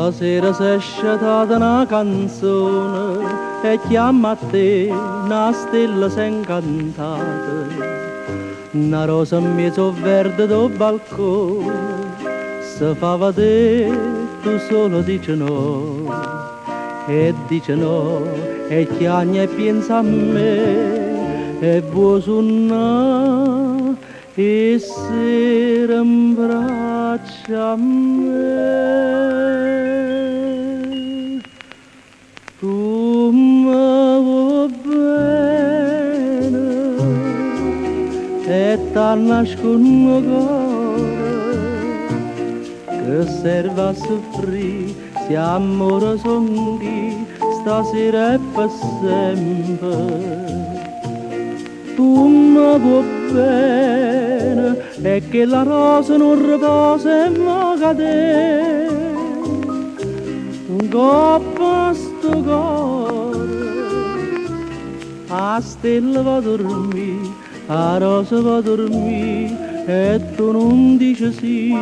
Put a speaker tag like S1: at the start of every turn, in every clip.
S1: Stasera si è sciatata una canzone e chiama a te una stella s'è incantata, una rosa in mezzo verde do balcone, se fa vedere tu solo dici no, e dice no, e chiagna e pensa a me, e vuoi suonare e sera in braccia a me. Tu mi vuoi bene e t'annascono cuore che serve a soffrire se amore son chi stasera e per sempre. Tu mi vuoi bene e che la rosa non riposa e mi cade coppa sto cuore, a stella va a dormire, a rosa va a dormire e tu non dici sì.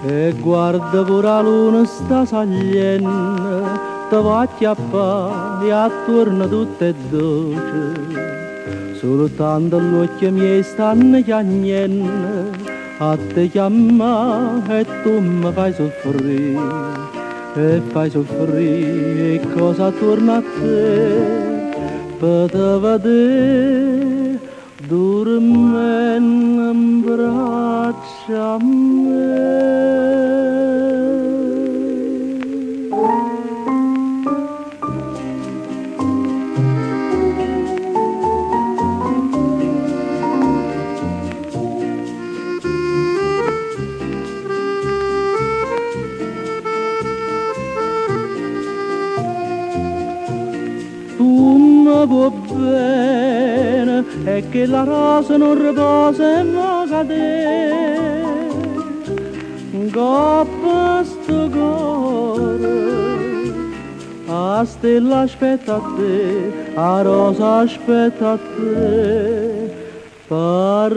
S1: E guarda pure la luna sta saliendo, te va a chiappare e attorno tutto è dolce, soltanto gli occhi miei stanno chiagnendo, a te chiama e tu mi fai soffrire, e fai soffrire e cosa torna a te, per te vedere dormendo in braccia a me. Tu mi vuoi bene e che la rosa non riposa e mi cade coppa sto cuore, a stella aspetta a te, a rosa aspetta a te, per